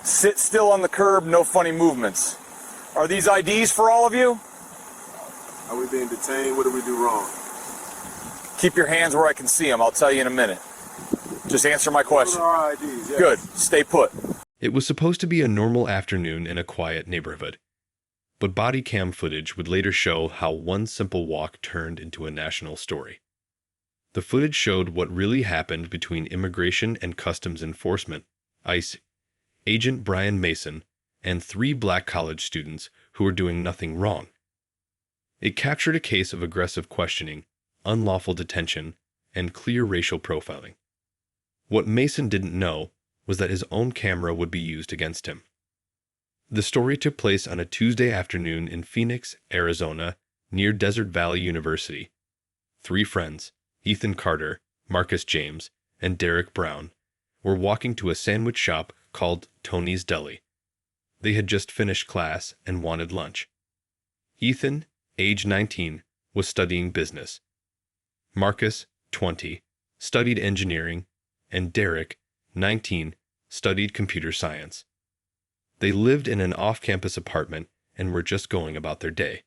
Sit still on the curb, no funny movements. Are these IDs for all of you? Are we being detained? What did we do wrong? Keep your hands where I can see them. I'll tell you in a minute. Just answer my question. What are our IDs? Yes. Good. Stay put. It was supposed to be a normal afternoon in a quiet neighborhood. But body cam footage would later show how one simple walk turned into a national story. The footage showed what really happened between Immigration and Customs Enforcement, ICE, Agent Brian Mason, and 3 black college students who were doing nothing wrong. It captured a case of aggressive questioning, unlawful detention, and clear racial profiling. What Mason didn't know was that his own camera would be used against him. The story took place on a Tuesday afternoon in Phoenix, Arizona, near Desert Valley University. 3 friends, Ethan Carter, Marcus James, and Derek Brown, were walking to a sandwich shop called Tony's Deli. They had just finished class and wanted lunch. Ethan, age 19, was studying business. Marcus, 20, studied engineering, and Derek, 19, studied computer science. They lived in an off-campus apartment and were just going about their day.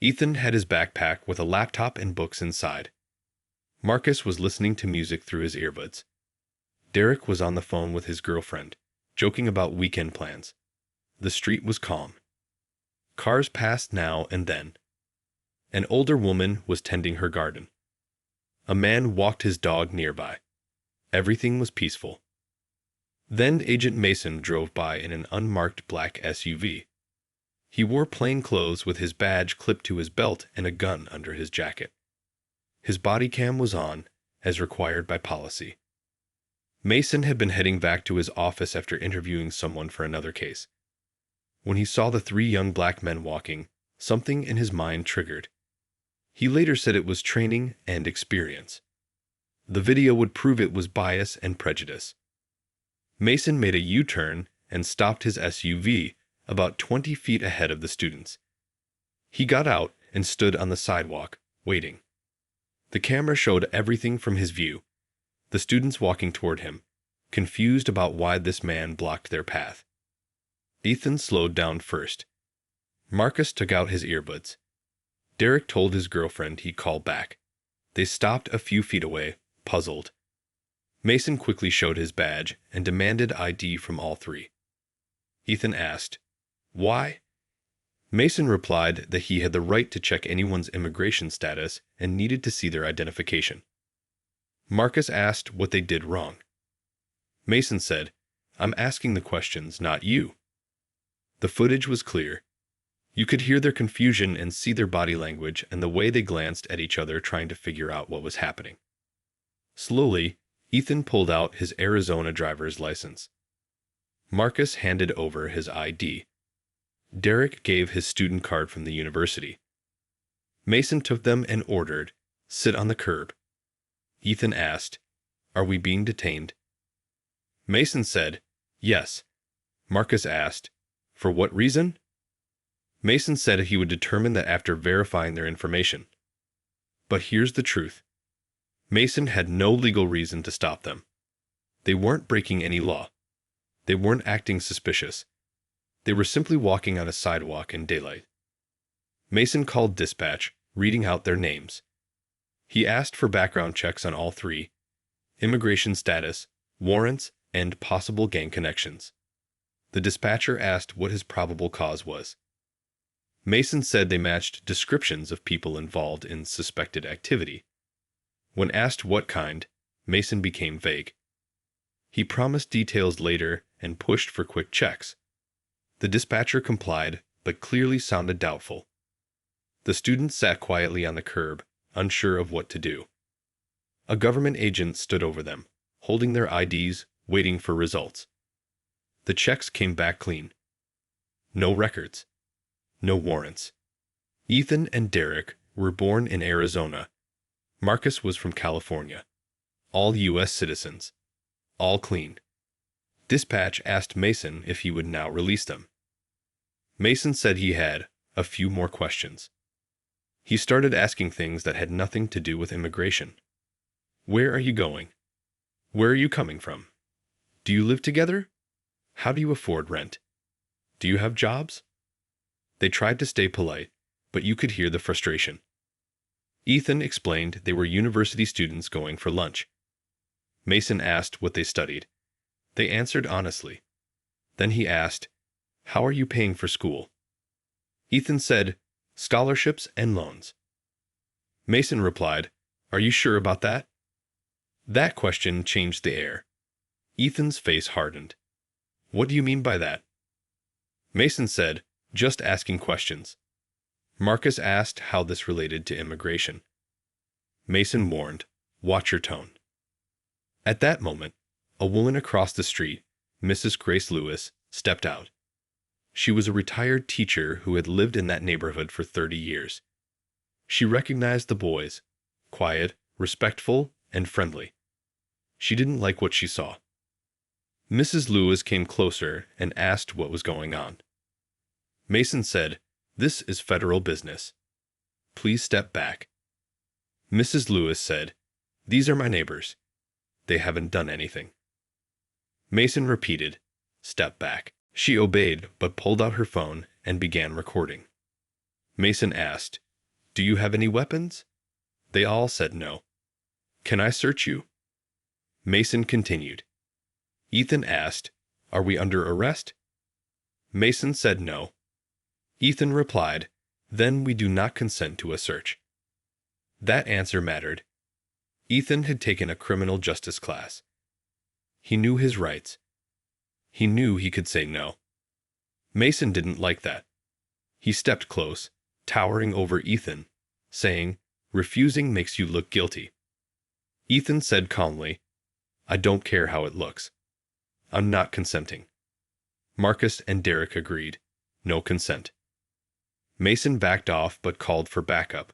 Ethan had his backpack with a laptop and books inside. Marcus was listening to music through his earbuds. Derek was on the phone with his girlfriend, joking about weekend plans. The street was calm. Cars passed now and then. An older woman was tending her garden. A man walked his dog nearby. Everything was peaceful. Then Agent Mason drove by in an unmarked black SUV. He wore plain clothes with his badge clipped to his belt and a gun under his jacket. His body cam was on, as required by policy. Mason had been heading back to his office after interviewing someone for another case. When he saw the 3 young black men walking, something in his mind triggered. He later said it was training and experience. The video would prove it was bias and prejudice. Mason made a U-turn and stopped his SUV about 20 feet ahead of the students. He got out and stood on the sidewalk, waiting. The camera showed everything from his view. The students walking toward him, confused about why this man blocked their path. Ethan slowed down first. Marcus took out his earbuds. Derek told his girlfriend he'd call back. They stopped a few feet away, puzzled. Mason quickly showed his badge and demanded ID from all 3. Ethan asked, "Why?" Mason replied that he had the right to check anyone's immigration status and needed to see their identification. Marcus asked what they did wrong. Mason said, "I'm asking the questions, not you." The footage was clear. You could hear their confusion and see their body language and the way they glanced at each other trying to figure out what was happening. Slowly, Ethan pulled out his Arizona driver's license. Marcus handed over his ID. Derek gave his student card from the university. Mason took them and ordered, "Sit on the curb." Ethan asked, "Are we being detained?" Mason said, "Yes." Marcus asked, "For what reason?" Mason said he would determine that after verifying their information. But here's the truth. Mason had no legal reason to stop them. They weren't breaking any law. They weren't acting suspicious. They were simply walking on a sidewalk in daylight. Mason called dispatch, reading out their names. He asked for background checks on all 3, immigration status, warrants, and possible gang connections. The dispatcher asked what his probable cause was. Mason said they matched descriptions of people involved in suspected activity. When asked what kind, Mason became vague. He promised details later and pushed for quick checks. The dispatcher complied, but clearly sounded doubtful. The students sat quietly on the curb, unsure of what to do. A government agent stood over them, holding their IDs, waiting for results. The checks came back clean. No records. No warrants. Ethan and Derek were born in Arizona. Marcus was from California. All U.S. citizens. All clean. Dispatch asked Mason if he would now release them. Mason said he had a few more questions. He started asking things that had nothing to do with immigration. Where are you going? Where are you coming from? Do you live together? How do you afford rent? Do you have jobs? They tried to stay polite, but you could hear the frustration. Ethan explained they were university students going for lunch. Mason asked what they studied. They answered honestly. Then he asked, "How are you paying for school?" Ethan said, "Scholarships and loans." Mason replied, "Are you sure about that?" That question changed the air. Ethan's face hardened. "What do you mean by that?" Mason said, "Just asking questions." Marcus asked how this related to immigration. Mason warned, "Watch your tone." At that moment, a woman across the street, Mrs. Grace Lewis, stepped out. She was a retired teacher who had lived in that neighborhood for 30 years. She recognized the boys, quiet, respectful, and friendly. She didn't like what she saw. Mrs. Lewis came closer and asked what was going on. Mason said, "This is federal business. Please step back." Mrs. Lewis said, "These are my neighbors. They haven't done anything." Mason repeated, "Step back." She obeyed but pulled out her phone and began recording. Mason asked, "Do you have any weapons?" They all said no. "Can I search you?" Mason continued. Ethan asked, "Are we under arrest?" Mason said no. Ethan replied, "Then we do not consent to a search." That answer mattered. Ethan had taken a criminal justice class. He knew his rights. He knew he could say no. Mason didn't like that. He stepped close, towering over Ethan, saying, "Refusing makes you look guilty." Ethan said calmly, "I don't care how it looks. I'm not consenting." Marcus and Derek agreed. No consent. Mason backed off but called for backup,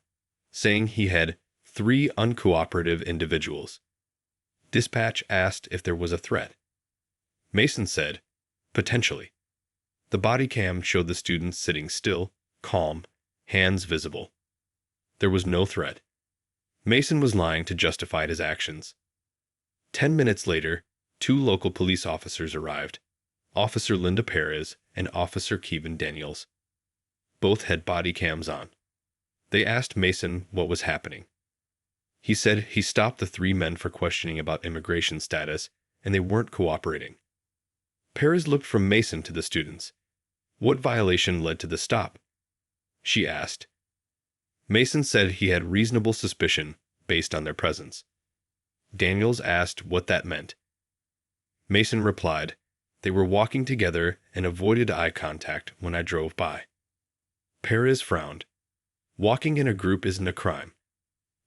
saying he had 3 uncooperative individuals. Dispatch asked if there was a threat. Mason said, "Potentially." The body cam showed the students sitting still, calm, hands visible. There was no threat. Mason was lying to justify his actions. 10 minutes later, 2 local police officers arrived, Officer Linda Perez and Officer Kevin Daniels. Both had body cams on. They asked Mason what was happening. He said he stopped the 3 men for questioning about immigration status, and they weren't cooperating. Perez looked from Mason to the students. "What violation led to the stop?" she asked. Mason said he had reasonable suspicion based on their presence. Daniels asked what that meant. Mason replied, "They were walking together and avoided eye contact when I drove by." Perez frowned. "Walking in a group isn't a crime.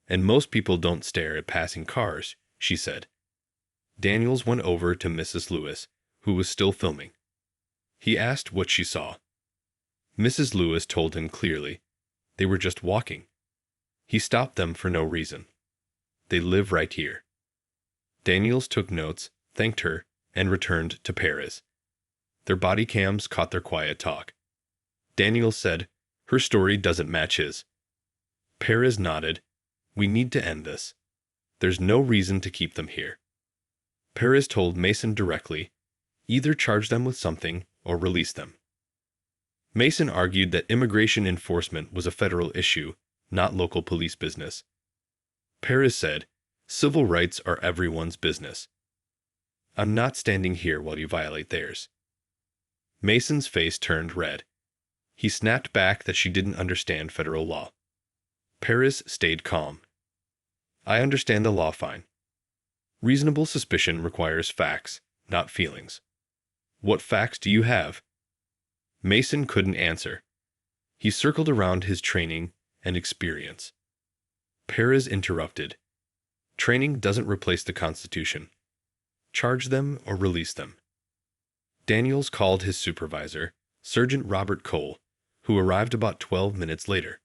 And most people don't stare at passing cars," she said. Daniels went over to Mrs. Lewis, who was still filming. He asked what she saw. Mrs. Lewis told him clearly. They were just walking. He stopped them for no reason. They live right here. Daniels took notes, thanked her, and returned to Perez. Their body cams caught their quiet talk. Daniels said, "Her story doesn't match his." Perez nodded. "We need to end this. There's no reason to keep them here." Perez told Mason directly, "Either charge them with something or release them." Mason argued that immigration enforcement was a federal issue, not local police business. Perez said, "Civil rights are everyone's business. I'm not standing here while you violate theirs." Mason's face turned red. He snapped back that she didn't understand federal law. Perez stayed calm. "I understand the law fine. Reasonable suspicion requires facts, not feelings. What facts do you have?" Mason couldn't answer. He circled around his training and experience. Perez interrupted. "Training doesn't replace the Constitution. Charge them or release them." Daniels called his supervisor, Sergeant Robert Cole, who arrived about 12 minutes later.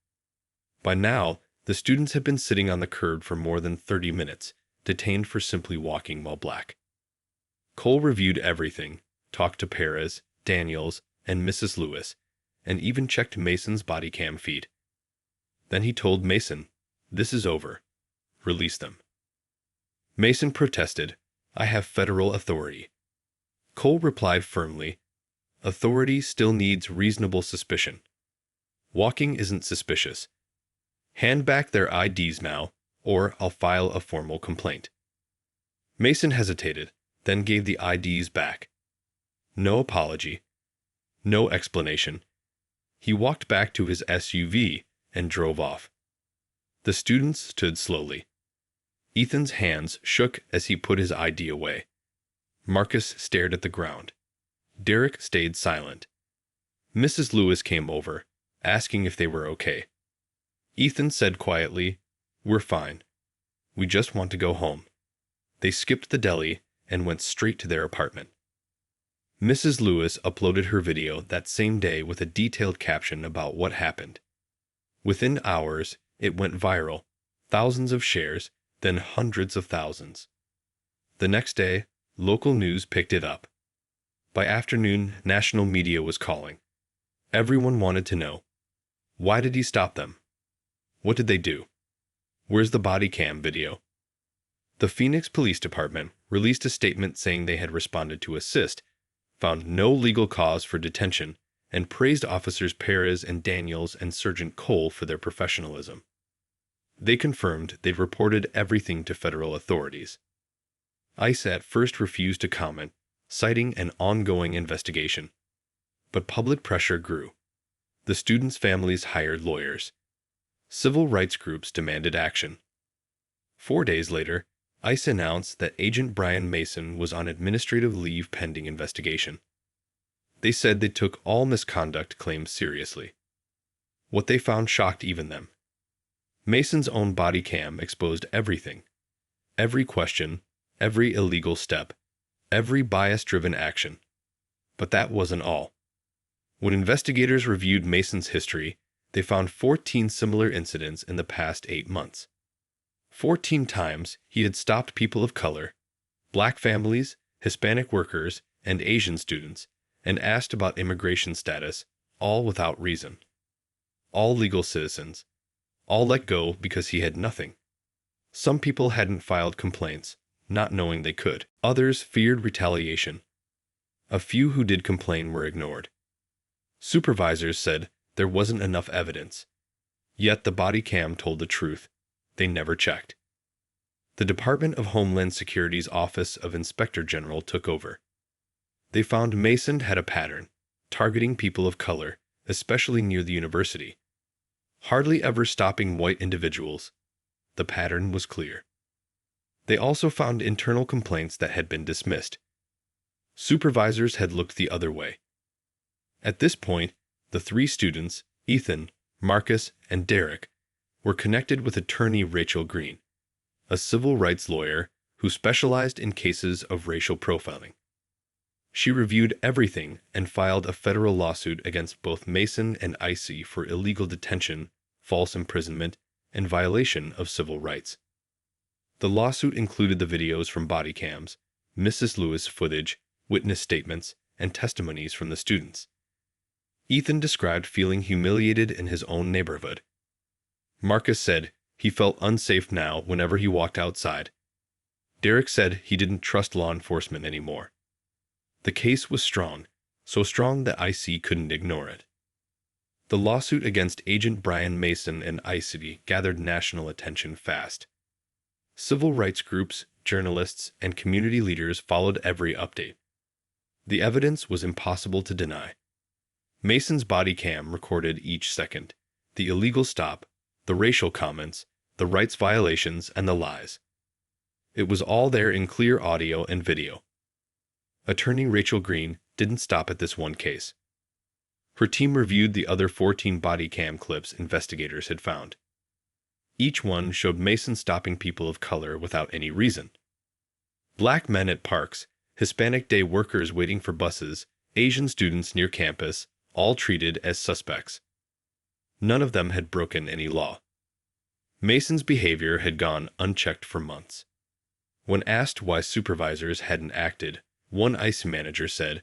By now, the students had been sitting on the curb for more than 30 minutes, detained for simply walking while black. Cole reviewed everything, talked to Perez, Daniels, and Mrs. Lewis, and even checked Mason's body cam feed. Then he told Mason, "This is over. Release them." Mason protested, "I have federal authority." Cole replied firmly, "Authority still needs reasonable suspicion. Walking isn't suspicious. Hand back their IDs now, or I'll file a formal complaint." Mason hesitated, then gave the IDs back. No apology. No explanation. He walked back to his SUV and drove off. The students stood slowly. Ethan's hands shook as he put his ID away. Marcus stared at the ground. Derek stayed silent. Mrs. Lewis came over, asking if they were okay. Ethan said quietly, "We're fine. We just want to go home." They skipped the deli and went straight to their apartment. Mrs. Lewis uploaded her video that same day with a detailed caption about what happened. Within hours, it went viral, thousands of shares, then hundreds of thousands. The next day, local news picked it up. By afternoon, national media was calling. Everyone wanted to know, why did he stop them? What did they do? Where's the body cam video? The Phoenix Police Department released a statement saying they had responded to assist, found no legal cause for detention, and praised Officers Perez and Daniels and Sergeant Cole for their professionalism. They confirmed they'd reported everything to federal authorities. ICE at first refused to comment, citing an ongoing investigation. But public pressure grew. The students' families hired lawyers. Civil rights groups demanded action. 4 days later, ICE announced that Agent Brian Mason was on administrative leave pending investigation. They said they took all misconduct claims seriously. What they found shocked even them. Mason's own body cam exposed everything. Every question, every illegal step, every bias-driven action. But that wasn't all. When investigators reviewed Mason's history, they found 14 similar incidents in the past 8 months. 14 times he had stopped people of color, black families, Hispanic workers, and Asian students, and asked about immigration status, all without reason. All legal citizens. All let go because he had nothing. Some people hadn't filed complaints, not knowing they could. Others feared retaliation. A few who did complain were ignored. Supervisors said there wasn't enough evidence. Yet the body cam told the truth. They never checked. The Department of Homeland Security's Office of Inspector General took over. They found Mason had a pattern, targeting people of color, especially near the university. Hardly ever stopping white individuals. The pattern was clear. They also found internal complaints that had been dismissed. Supervisors had looked the other way. At this point, the 3 students, Ethan, Marcus, and Derek, were connected with attorney Rachel Green, a civil rights lawyer who specialized in cases of racial profiling. She reviewed everything and filed a federal lawsuit against both Mason and ICE for illegal detention, false imprisonment, and violation of civil rights. The lawsuit included the videos from body cams, Mrs. Lewis footage, witness statements, and testimonies from the students. Ethan described feeling humiliated in his own neighborhood. Marcus said he felt unsafe now whenever he walked outside. Derek said he didn't trust law enforcement anymore. The case was strong, so strong that ICE couldn't ignore it. The lawsuit against Agent Brian Mason and ICE gathered national attention fast. Civil rights groups, journalists, and community leaders followed every update. The evidence was impossible to deny. Mason's body cam recorded each second, the illegal stop, the racial comments, the rights violations, and the lies. It was all there in clear audio and video. Attorney Rachel Green didn't stop at this one case. Her team reviewed the other 14 body cam clips investigators had found. Each one showed Mason stopping people of color without any reason. Black men at parks, Hispanic day workers waiting for buses, Asian students near campus, all treated as suspects. None of them had broken any law. Mason's behavior had gone unchecked for months. When asked why supervisors hadn't acted, one ICE manager said,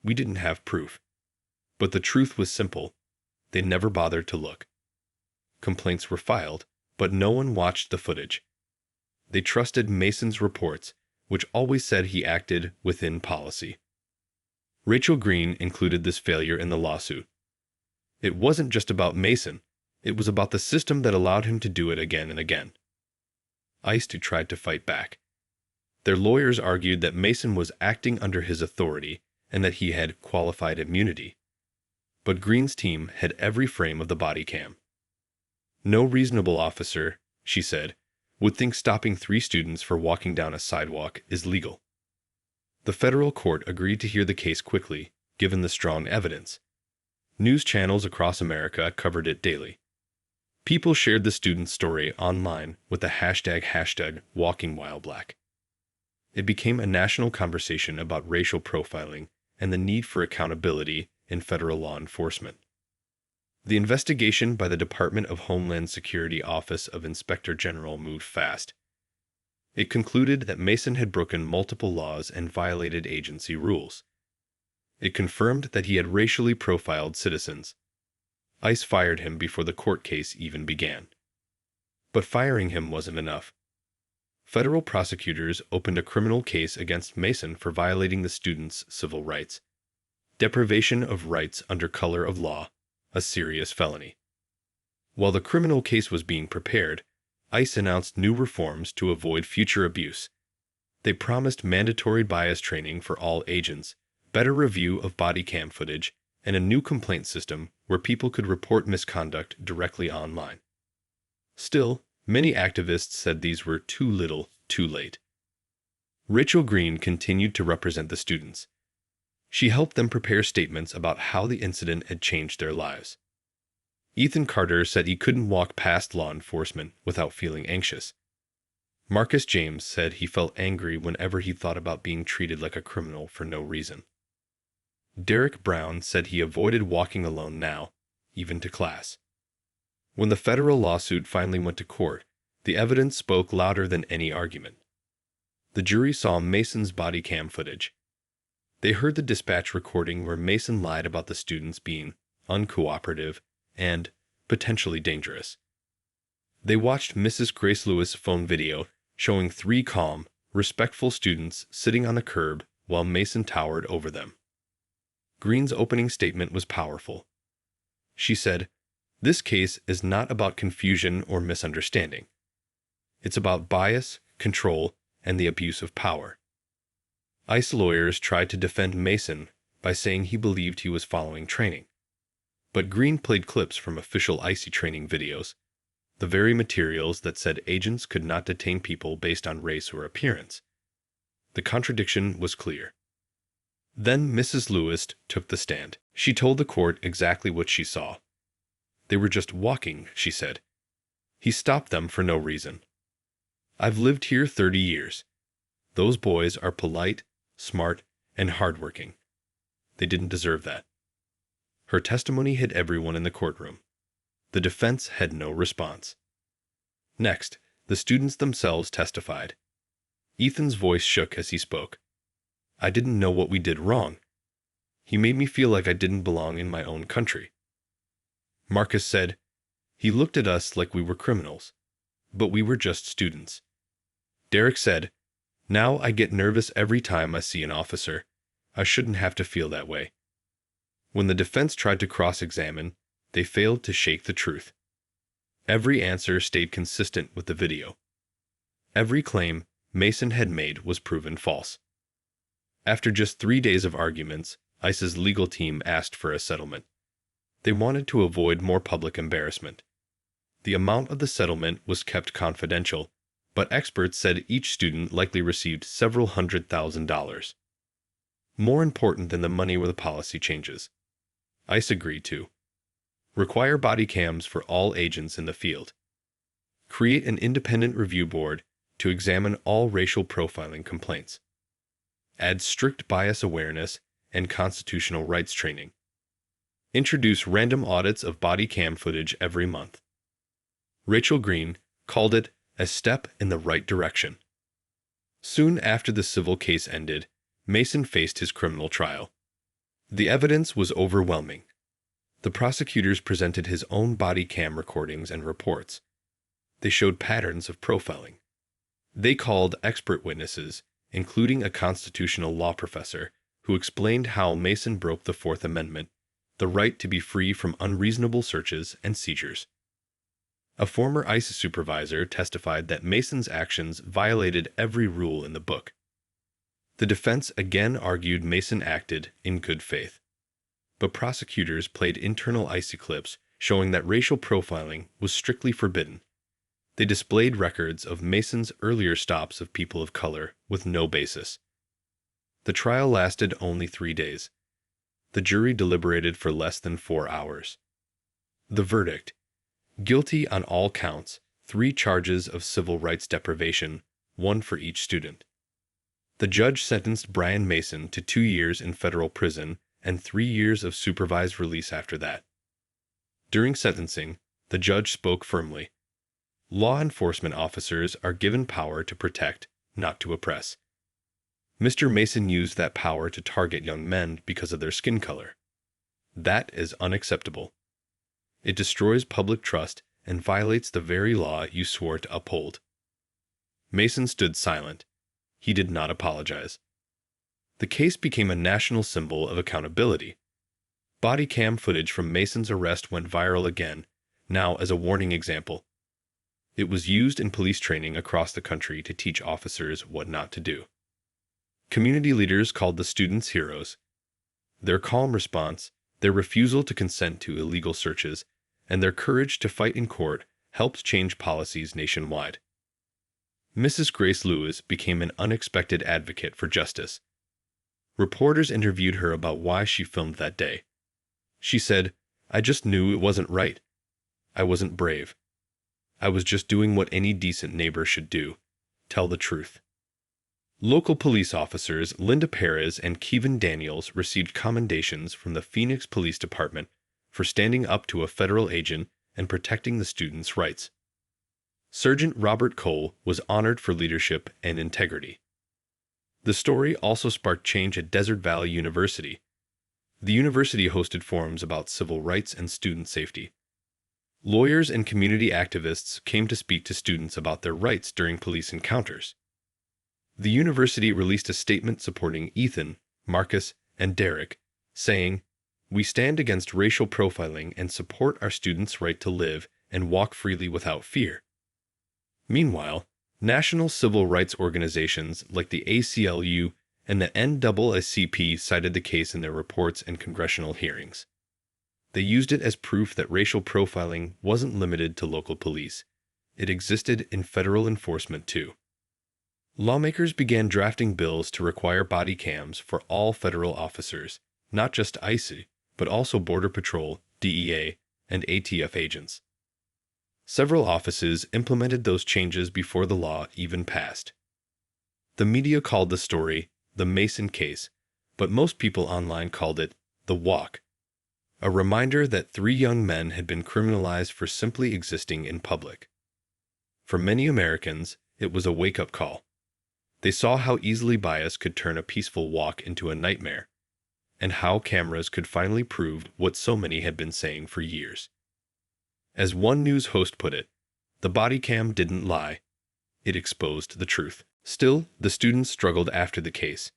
"We didn't have proof." But the truth was simple. They never bothered to look. Complaints were filed, but no one watched the footage. They trusted Mason's reports, which always said he acted within policy. Rachel Green included this failure in the lawsuit. It wasn't just about Mason, it was about the system that allowed him to do it again and again. ICE tried to fight back. Their lawyers argued that Mason was acting under his authority and that he had qualified immunity. But Green's team had every frame of the body cam. No reasonable officer, she said, would think stopping 3 students for walking down a sidewalk is legal. The federal court agreed to hear the case quickly, given the strong evidence. News channels across America covered it daily. People shared the student's story online with the hashtag #WalkingWhileBlack. It became a national conversation about racial profiling and the need for accountability in federal law enforcement. The investigation by the Department of Homeland Security Office of Inspector General moved fast. It concluded that Mason had broken multiple laws and violated agency rules. It confirmed that he had racially profiled citizens. ICE fired him before the court case even began. But firing him wasn't enough. Federal prosecutors opened a criminal case against Mason for violating the student's civil rights. Deprivation of rights under color of law, a serious felony. While the criminal case was being prepared, ICE announced new reforms to avoid future abuse. They promised mandatory bias training for all agents, better review of body cam footage, and a new complaint system where people could report misconduct directly online. Still, many activists said these were too little, too late. Rachel Green continued to represent the students. She helped them prepare statements about how the incident had changed their lives. Ethan Carter said he couldn't walk past law enforcement without feeling anxious. Marcus James said he felt angry whenever he thought about being treated like a criminal for no reason. Derek Brown said he avoided walking alone now, even to class. When the federal lawsuit finally went to court, the evidence spoke louder than any argument. The jury saw Mason's body cam footage. They heard the dispatch recording where Mason lied about the students being uncooperative and potentially dangerous. They watched Mrs. Grace Lewis' phone video showing 3 calm, respectful students sitting on the curb while Mason towered over them. Green's opening statement was powerful. She said, "This case is not about confusion or misunderstanding. It's about bias, control, and the abuse of power." ICE lawyers tried to defend Mason by saying he believed he was following training. But Green played clips from official ICE training videos, the very materials that said agents could not detain people based on race or appearance. The contradiction was clear. Then Mrs. Lewis took the stand. She told the court exactly what she saw. "They were just walking," she said. "He stopped them for no reason. I've lived here 30 years. Those boys are polite, smart, and hardworking. They didn't deserve that." Her testimony hit everyone in the courtroom. The defense had no response. Next, the students themselves testified. Ethan's voice shook as he spoke. "I didn't know what we did wrong. He made me feel like I didn't belong in my own country." Marcus said, "He looked at us like we were criminals, but we were just students." Derek said, "Now I get nervous every time I see an officer. I shouldn't have to feel that way." When the defense tried to cross-examine, they failed to shake the truth. Every answer stayed consistent with the video. Every claim Mason had made was proven false. After just 3 days of arguments, ICE's legal team asked for a settlement. They wanted to avoid more public embarrassment. The amount of the settlement was kept confidential, but experts said each student likely received several $100,000. More important than the money were the policy changes. ICE agreed to require body cams for all agents in the field, create an independent review board to examine all racial profiling complaints, add strict bias awareness and constitutional rights training, introduce random audits of body cam footage every month. Rachel Green called it a step in the right direction. Soon after the civil case ended, Mason faced his criminal trial. The evidence was overwhelming. The prosecutors presented his own body cam recordings and reports. They showed patterns of profiling. They called expert witnesses, including a constitutional law professor, who explained how Mason broke the Fourth Amendment, the right to be free from unreasonable searches and seizures. A former ICE supervisor testified that Mason's actions violated every rule in the book. The defense again argued Mason acted in good faith, but prosecutors played internal ICE clips showing that racial profiling was strictly forbidden. They displayed records of Mason's earlier stops of people of color with no basis. The trial lasted only 3 days. The jury deliberated for less than 4 hours. The verdict: guilty on all counts, 3 charges of civil rights deprivation, 1 for each student. The judge sentenced Brian Mason to 2 years in federal prison and 3 years of supervised release after that. During sentencing, the judge spoke firmly. Law enforcement officers are given power to protect, not to oppress. Mr. Mason used that power to target young men because of their skin color. That is unacceptable. It destroys public trust and violates the very law you swore to uphold. Mason stood silent. He did not apologize. The case became a national symbol of accountability. Bodycam footage from Mason's arrest went viral again, now as a warning example. It was used in police training across the country to teach officers what not to do. Community leaders called the students heroes. Their calm response, their refusal to consent to illegal searches, and their courage to fight in court helped change policies nationwide. Mrs. Grace Lewis became an unexpected advocate for justice. Reporters interviewed her about why she filmed that day. She said, "I just knew it wasn't right. I wasn't brave. I was just doing what any decent neighbor should do, tell the truth." Local police officers Linda Perez and Kevin Daniels received commendations from the Phoenix Police Department for standing up to a federal agent and protecting the students' rights. Sergeant Robert Cole was honored for leadership and integrity. The story also sparked change at Desert Valley University. The university hosted forums about civil rights and student safety. Lawyers and community activists came to speak to students about their rights during police encounters. The university released a statement supporting Ethan, Marcus, and Derek, saying, "We stand against racial profiling and support our students' right to live and walk freely without fear." Meanwhile, national civil rights organizations like the ACLU and the NAACP cited the case in their reports and congressional hearings. They used it as proof that racial profiling wasn't limited to local police. It existed in federal enforcement too. Lawmakers began drafting bills to require body cams for all federal officers, not just ICE, but also Border Patrol, DEA, and ATF agents. Several offices implemented those changes before the law even passed. The media called the story the Mason case, but most people online called it the walk, a reminder that 3 young men had been criminalized for simply existing in public. For many Americans, it was a wake-up call. They saw how easily bias could turn a peaceful walk into a nightmare, and how cameras could finally prove what so many had been saying for years. As one news host put it, the body cam didn't lie. It exposed the truth. Still, the students struggled after the case.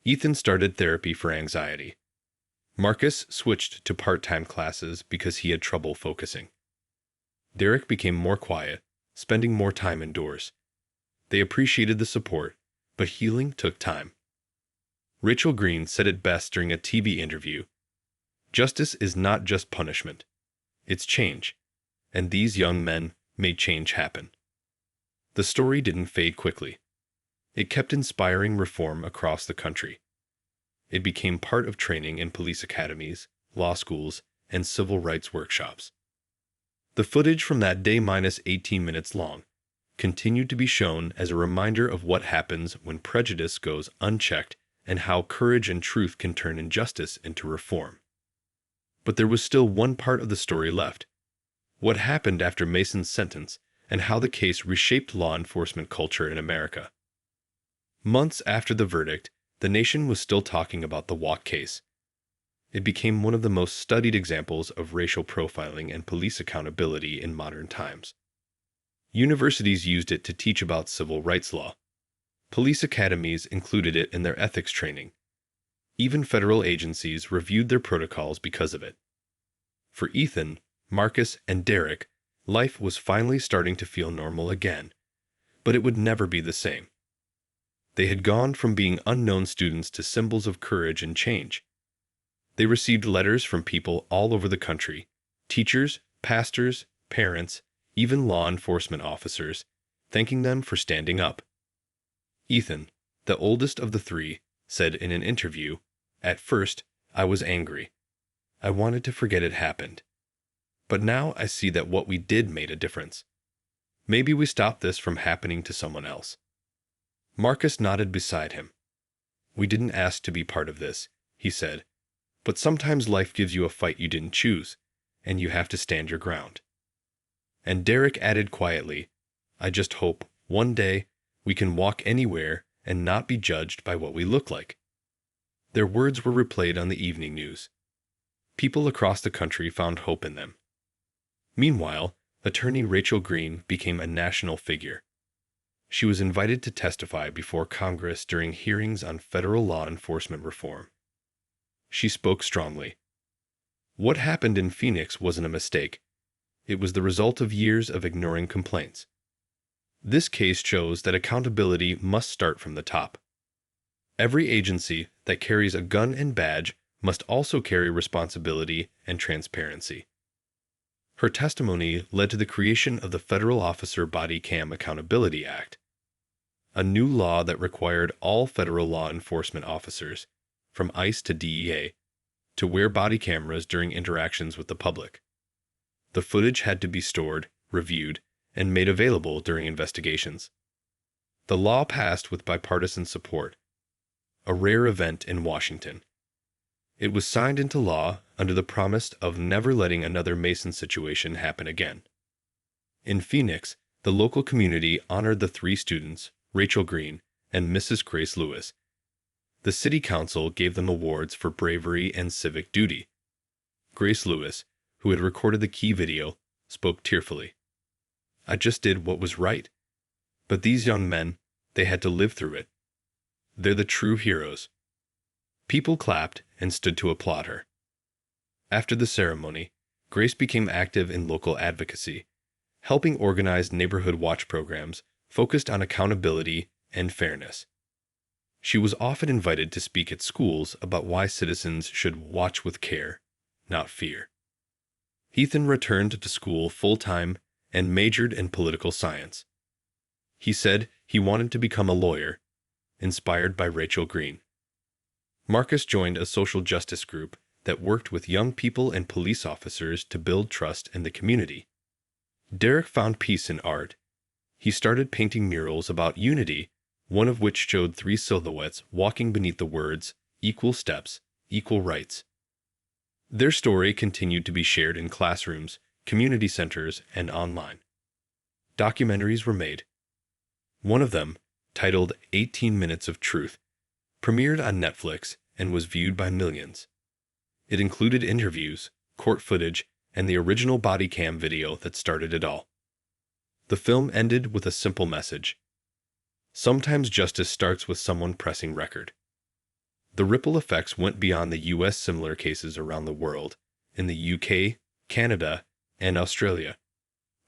Ethan started therapy for anxiety. Marcus switched to part-time classes because he had trouble focusing. Derek became more quiet, spending more time indoors. They appreciated the support, but healing took time. Rachel Green said it best during a TV interview. "Justice is not just punishment. It's change, and these young men made change happen." The story didn't fade quickly. It kept inspiring reform across the country. It became part of training in police academies, law schools, and civil rights workshops. The footage from that day minus 18 minutes long continued to be shown as a reminder of what happens when prejudice goes unchecked and how courage and truth can turn injustice into reform. But there was still one part of the story left: what happened after Mason's sentence and how the case reshaped law enforcement culture in America. Months after the verdict, the nation was still talking about the walk case. It became one of the most studied examples of racial profiling and police accountability in modern times. Universities used it to teach about civil rights law. Police academies included it in their ethics training. Even federal agencies reviewed their protocols because of it. For Ethan, Marcus, and Derek, life was finally starting to feel normal again, but it would never be the same. They had gone from being unknown students to symbols of courage and change. They received letters from people all over the country, teachers, pastors, parents, even law enforcement officers, thanking them for standing up. Ethan, the oldest of the three, said in an interview, "At first, I was angry. I wanted to forget it happened. But now I see that what we did made a difference. Maybe we stopped this from happening to someone else." Marcus nodded beside him. "We didn't ask to be part of this," he said, "but sometimes life gives you a fight you didn't choose, and you have to stand your ground." And Derek added quietly, "I just hope, one day, we can walk anywhere and not be judged by what we look like." Their words were replayed on the evening news. People across the country found hope in them. Meanwhile, attorney Rachel Green became a national figure. She was invited to testify before Congress during hearings on federal law enforcement reform. She spoke strongly. What happened in Phoenix wasn't a mistake. It was the result of years of ignoring complaints. This case shows that accountability must start from the top. Every agency that carries a gun and badge must also carry responsibility and transparency. Her testimony led to the creation of the Federal Officer Bodycam Accountability Act, a new law that required all federal law enforcement officers, from ICE to DEA, to wear body cameras during interactions with the public. The footage had to be stored, reviewed, and made available during investigations. The law passed with bipartisan support, a rare event in Washington. It was signed into law under the promise of never letting another Mason situation happen again. In Phoenix, the local community honored the three students, Rachel Green and Mrs. Grace Lewis. The city council gave them awards for bravery and civic duty. Grace Lewis, who had recorded the key video, spoke tearfully. "I just did what was right. But these young men, they had to live through it. They're the true heroes." People clapped and stood to applaud her. After the ceremony, Grace became active in local advocacy, helping organize neighborhood watch programs focused on accountability and fairness. She was often invited to speak at schools about why citizens should watch with care, not fear. Ethan returned to school full-time and majored in political science. He said he wanted to become a lawyer, inspired by Rachel Green. Marcus joined a social justice group that worked with young people and police officers to build trust in the community. Derek found peace in art. He started painting murals about unity, one of which showed three silhouettes walking beneath the words, "Equal steps, equal rights." Their story continued to be shared in classrooms, community centers, and online. Documentaries were made. One of them, titled 18 Minutes of Truth, premiered on Netflix and was viewed by millions. It included interviews, court footage, and the original Bodycam video that started it all. The film ended with a simple message. Sometimes justice starts with someone pressing record. The ripple effects went beyond the U.S. Similar cases around the world, in the UK, Canada, and Australia,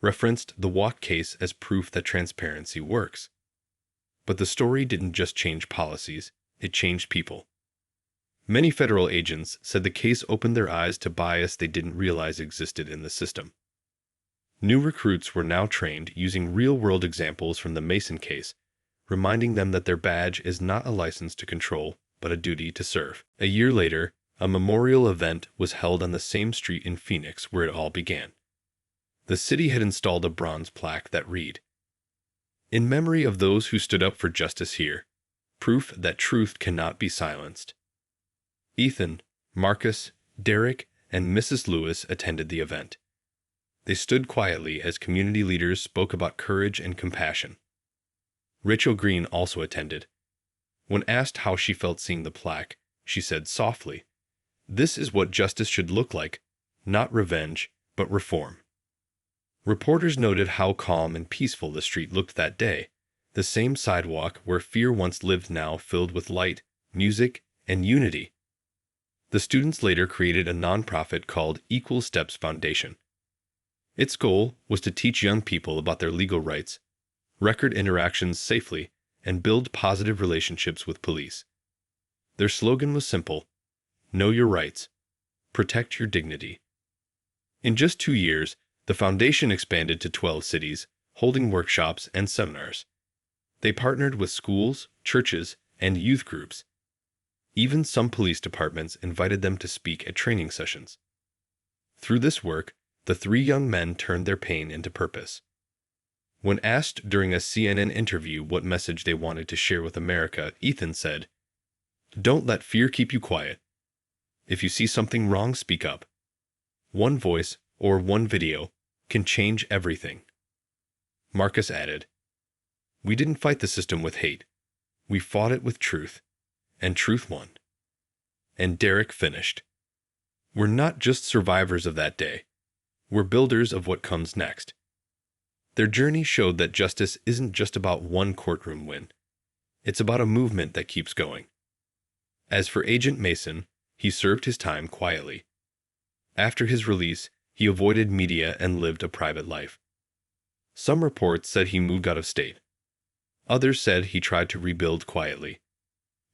referenced the Walk case as proof that transparency works. But the story didn't just change policies, it changed people. Many federal agents said the case opened their eyes to bias they didn't realize existed in the system. New recruits were now trained using real-world examples from the Mason case, reminding them that their badge is not a license to control, but a duty to serve. A year later, a memorial event was held on the same street in Phoenix where it all began. The city had installed a bronze plaque that read, "In memory of those who stood up for justice here, proof that truth cannot be silenced." Ethan, Marcus, Derek, and Mrs. Lewis attended the event. They stood quietly as community leaders spoke about courage and compassion. Rachel Green also attended. When asked how she felt seeing the plaque, she said softly, "This is what justice should look like, not revenge, but reform." Reporters noted how calm and peaceful the street looked that day, the same sidewalk where fear once lived now filled with light, music, and unity. The students later created a nonprofit called Equal Steps Foundation. Its goal was to teach young people about their legal rights, record interactions safely, and build positive relationships with police. Their slogan was simple: know your rights, protect your dignity. In just 2 years, the foundation expanded to 12 cities, holding workshops and seminars. They partnered with schools, churches, and youth groups. Even some police departments invited them to speak at training sessions. Through this work, the 3 young men turned their pain into purpose. When asked during a CNN interview what message they wanted to share with America, Ethan said, "Don't let fear keep you quiet. If you see something wrong, speak up. One voice or one video can change everything." Marcus added, "We didn't fight the system with hate. We fought it with truth, and truth won." And Derek finished, "We're not just survivors of that day. We're builders of what comes next." Their journey showed that justice isn't just about one courtroom win. It's about a movement that keeps going. As for Agent Mason, he served his time quietly. After his release, he avoided media and lived a private life. Some reports said he moved out of state. Others said he tried to rebuild quietly.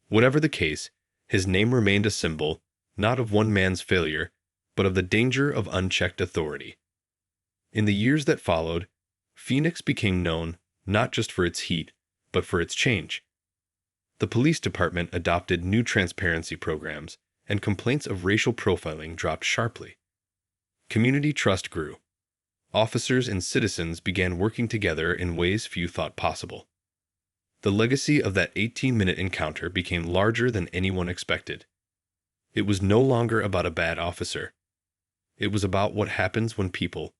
Whatever the case, his name remained a symbol, not of one man's failure, but of the danger of unchecked authority. In the years that followed, Phoenix became known not just for its heat, but for its change. The police department adopted new transparency programs, and complaints of racial profiling dropped sharply. Community trust grew. Officers and citizens began working together in ways few thought possible. The legacy of that 18-minute encounter became larger than anyone expected. It was no longer about a bad officer. It was about what happens when people,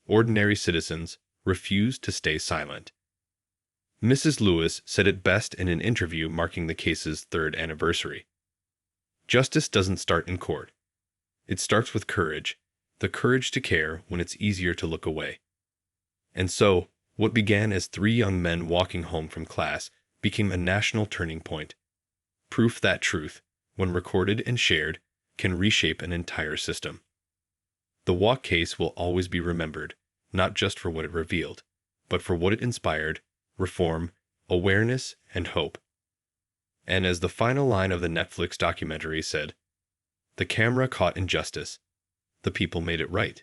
ordinary citizens, refuse to stay silent. Mrs. Lewis said it best in an interview marking the case's 3rd anniversary. "Justice doesn't start in court. It starts with courage, the courage to care when it's easier to look away." And so, what began as 3 young men walking home from class became a national turning point. Proof that truth, when recorded and shared, can reshape an entire system. The Walk case will always be remembered, not just for what it revealed, but for what it inspired: reform, awareness, and hope. And as the final line of the Netflix documentary said, "The camera caught injustice. The people made it right."